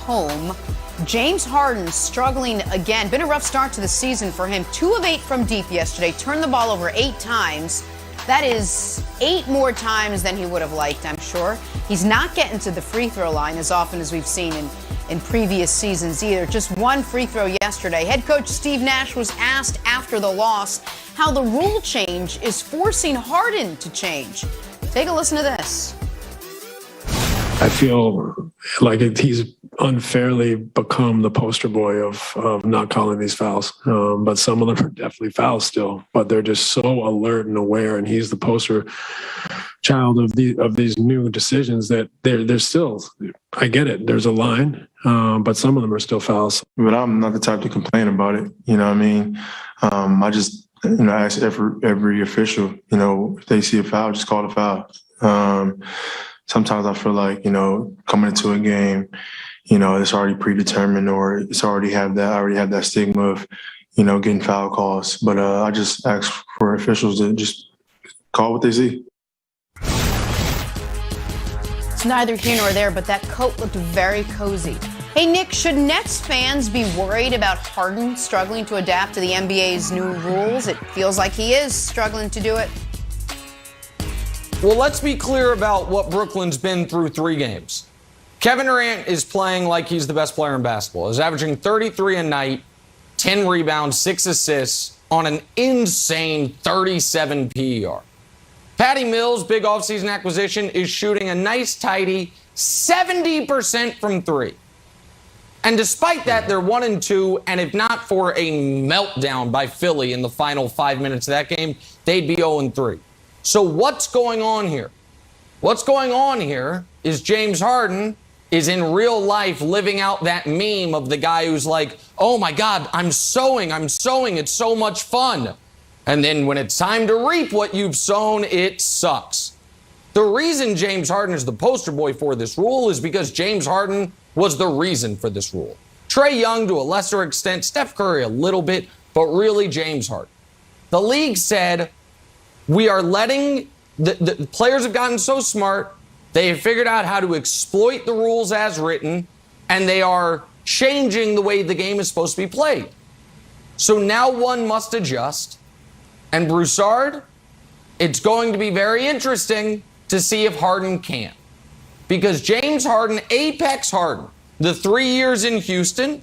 home. James Harden struggling again. Been a rough start to the season for him. 2 of 8 from deep yesterday. Turned the ball over 8 times. That is 8 more times than he would have liked, I'm sure. He's not getting to the free throw line as often as we've seen in previous seasons either. Just 1 free throw yesterday. Head coach Steve Nash was asked after the loss how the rule change is forcing Harden to change. Take a listen to this. I feel like he's unfairly become the poster boy of not calling these fouls. But some of them are definitely fouls still, but they're just so alert and aware. And he's the poster child of these new decisions that they're still, I get it. There's a line, but some of them are still fouls. But I'm not the type to complain about it. You know what I mean? I just, ask every official, if they see a foul, just call the foul. Sometimes I feel like, coming into a game, it's already predetermined or it's already have that stigma of, getting foul calls. But I just ask for officials to just call what they see. It's neither here nor there, but that coat looked very cozy. Hey, Nick, should Nets fans be worried about Harden struggling to adapt to the NBA's new rules? It feels like he is struggling to do it. Well, let's be clear about what Brooklyn's been through 3 games. Kevin Durant is playing like he's the best player in basketball. He's averaging 33 a night, 10 rebounds, 6 assists on an insane 37 PER. Patty Mills, big offseason acquisition, is shooting a nice, tidy 70% from 3. And despite that, they're 1-2, and if not for a meltdown by Philly in the final 5 minutes of that game, they'd be 0-3. So what's going on here? What's going on here is James Harden is in real life living out that meme of the guy who's like, oh my God, I'm sowing, it's so much fun. And then when it's time to reap what you've sown, it sucks. The reason James Harden is the poster boy for this rule is because James Harden was the reason for this rule. Trae Young to a lesser extent, Steph Curry a little bit, but really James Harden. The league said, we are letting the players have gotten so smart, they have figured out how to exploit the rules as written, and they are changing the way the game is supposed to be played. So now one must adjust. And Broussard, it's going to be very interesting to see if Harden can. Because James Harden, Apex Harden, the 3 years in Houston,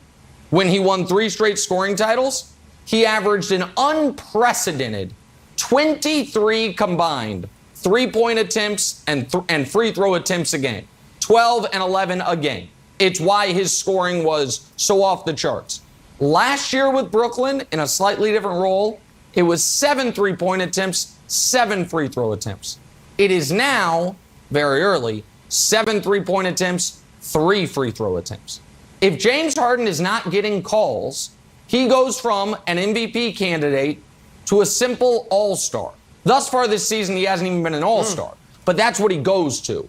when he won 3 straight scoring titles, he averaged an unprecedented 23 combined three-point attempts and free throw attempts a game. 12 and 11 a game. It's why his scoring was so off the charts. Last year with Brooklyn, in a slightly different role, it was 7 three-point attempts, 7 free throw attempts. It is now, very early, 7 three-point attempts, 3 free throw attempts. If James Harden is not getting calls, he goes from an MVP candidate to a simple all-star. Thus far this season, he hasn't even been an all-star. But that's what he goes to.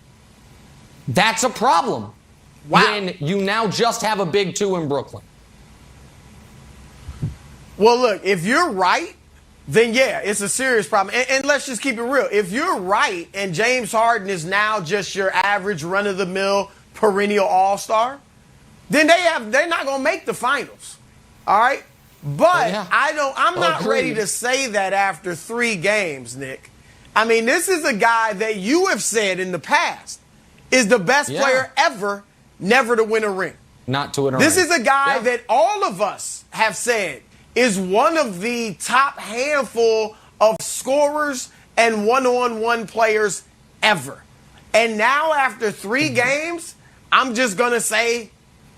That's a problem. Wow. When you now just have a big 2 in Brooklyn. Well, look, if you're right, then yeah, it's a serious problem. And let's just keep it real. If you're right and James Harden is now just your average run-of-the-mill perennial all-star, then they're not going to make the finals. All right? But yeah. I'm not ready to say that after 3 games, Nick. I mean, this is a guy that you have said in the past is the best player ever never to win a ring. Not to win a ring. This is a guy that all of us have said is one of the top handful of scorers and one-on-one players ever. And now after 3 games, I'm just going to say,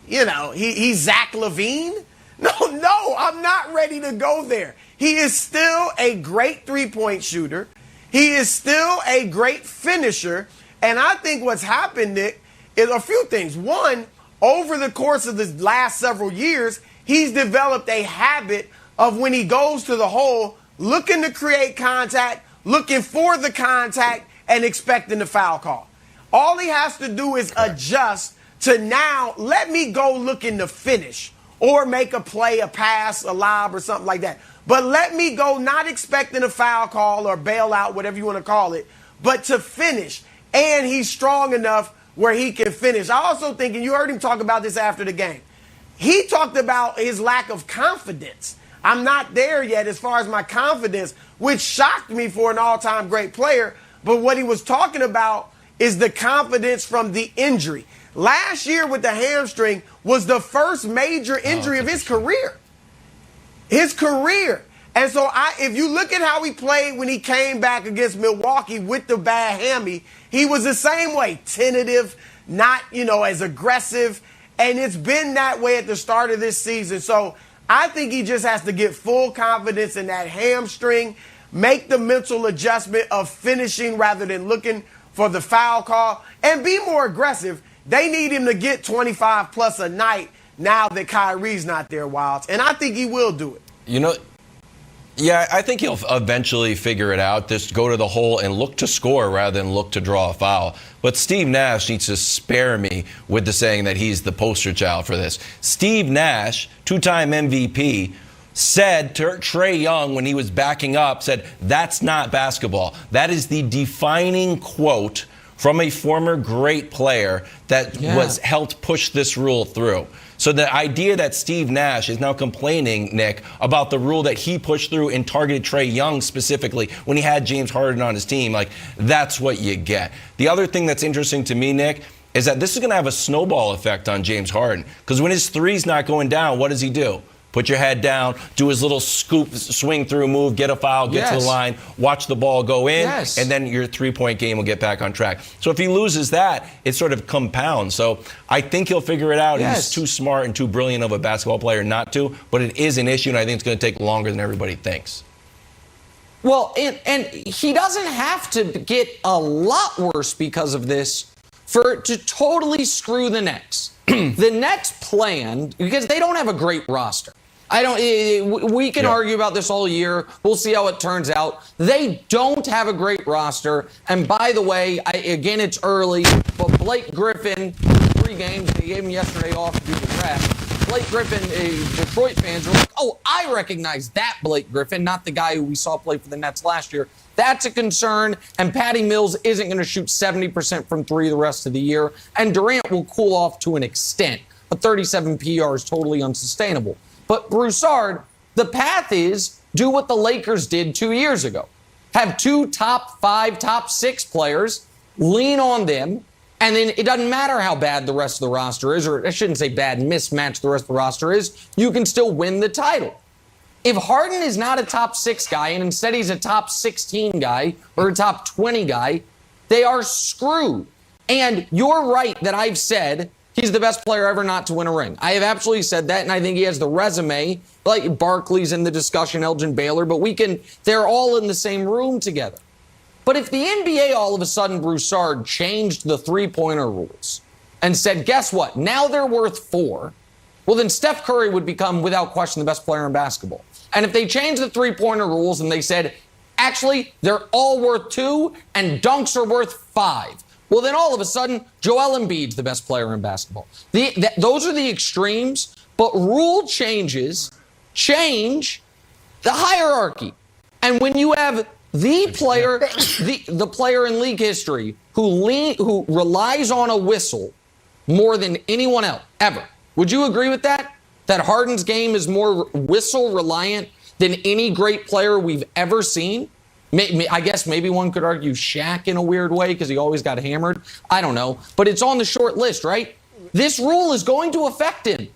he's Zach LaVine. No, I'm not ready to go there. He is still a great three-point shooter. He is still a great finisher. And I think what's happened, Nick, is a few things. One, over the course of the last several years, he's developed a habit of when he goes to the hole, looking to create contact, looking for the contact, and expecting the foul call. All he has to do is adjust to now, let me go looking to finish or make a play, a pass, a lob, or something like that. But let me go not expecting a foul call or bailout, whatever you want to call it, but to finish. And he's strong enough where he can finish. I also think, and you heard him talk about this after the game, he talked about his lack of confidence. I'm not there yet as far as my confidence, which shocked me for an all-time great player. But what he was talking about is the confidence from the injury. Last year with the hamstring was the first major injury of his career. His career. And so if you look at how he played when he came back against Milwaukee with the bad hammy, he was the same way, tentative, not, as aggressive. And it's been that way at the start of this season. So I think he just has to get full confidence in that hamstring, make the mental adjustment of finishing rather than looking for the foul call, and be more aggressive. They need him to get 25 plus a night now that Kyrie's not there, Wilds. And I think he will do it. Yeah, I think he'll eventually figure it out. Just go to the hole and look to score rather than look to draw a foul. But Steve Nash needs to spare me with the saying that he's the poster child for this. Steve Nash, two-time MVP, said to Trae Young when he was backing up, said, "That's not basketball." That is the defining quote from a former great player that was helped push this rule through. So the idea that Steve Nash is now complaining, Nick, about the rule that he pushed through and targeted Trae Young specifically when he had James Harden on his team, that's what you get. The other thing that's interesting to me, Nick, is that this is going to have a snowball effect on James Harden. Because when his three's not going down, what does he do? Put your head down, do his little scoop, swing through move, get a foul, get to the line, watch the ball go in, and then your three-point game will get back on track. So if he loses that, it sort of compounds. So I think he'll figure it out. He's too smart and too brilliant of a basketball player not to, but it is an issue, and I think it's going to take longer than everybody thinks. Well, and he doesn't have to get a lot worse because of this for it to totally screw the Nets. The Nets planned, because they don't have a great roster. We can argue about this all year. We'll see how it turns out. They don't have a great roster. And by the way, again, it's early, but Blake Griffin, 3 games, they gave him yesterday off to do the draft. Blake Griffin, Detroit fans were like, oh, I recognize that Blake Griffin, not the guy who we saw play for the Nets last year. That's a concern, and Patty Mills isn't going to shoot 70% from 3 the rest of the year, and Durant will cool off to an extent. A 37 PR is totally unsustainable. But Broussard, the path is do what the Lakers did 2 years ago. Have 2 top 5, top 6 players, lean on them, and then it doesn't matter how bad the rest of the roster is, or I shouldn't say bad, mismatch the rest of the roster is, you can still win the title. If Harden is not a top 6 guy and instead he's a top 16 guy or a top 20 guy, they are screwed. And you're right that I've said he's the best player ever not to win a ring. I have absolutely said that, and I think he has the resume, like Barkley's in the discussion, Elgin Baylor, but they're all in the same room together. But if the NBA all of a sudden, Broussard, changed the three-pointer rules and said, guess what, now they're worth 4, well, then Steph Curry would become, without question, the best player in basketball. And if they changed the three-pointer rules and they said, actually, they're all worth 2 and dunks are worth 5, well, then all of a sudden, Joel Embiid's the best player in basketball. Those are the extremes, but rule changes change the hierarchy. And when you have the player in league history who relies on a whistle more than anyone else ever, would you agree with that? That Harden's game is more whistle reliant than any great player we've ever seen? I guess maybe one could argue Shaq in a weird way because he always got hammered. I don't know. But it's on the short list, right? This rule is going to affect him.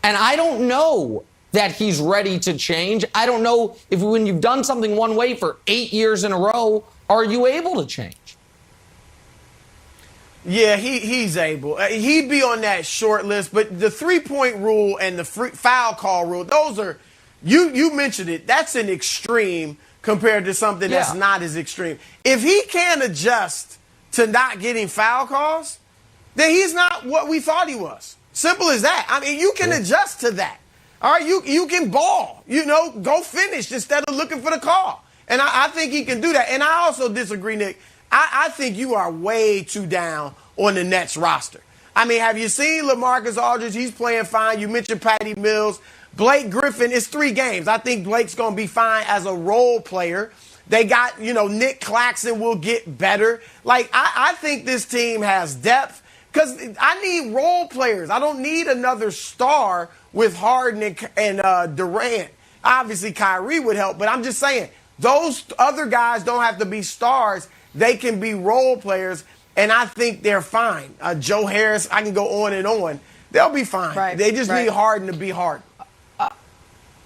And I don't know that he's ready to change. I don't know if when you've done something one way for 8 years in a row, are you able to change? Yeah, he's able. He'd be on that short list. But the three-point rule and the foul call rule, those are, you mentioned it, that's an extreme compared to something that's not as extreme. If he can't adjust to not getting foul calls, then he's not what we thought he was. Simple as that. I mean, you can adjust to that. All right, you can ball, go finish instead of looking for the call. And I think he can do that. And I also disagree, Nick. I think you are way too down on the Nets roster. I mean, have you seen LaMarcus Aldridge? He's playing fine. You mentioned Patty Mills. Blake Griffin, it's 3 games. I think Blake's going to be fine as a role player. They got, Nick Claxton will get better. I think this team has depth. Because I need role players. I don't need another star with Harden and Durant. Obviously, Kyrie would help, but I'm just saying, those other guys don't have to be stars. They can be role players, and I think they're fine. Joe Harris, I can go on and on. They'll be fine. Right, they just right. need Harden to be Harden.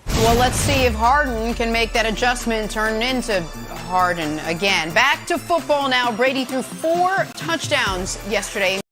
Well, let's see if Harden can make that adjustment, turn into Harden again. Back to football now. Brady threw 4 touchdowns yesterday.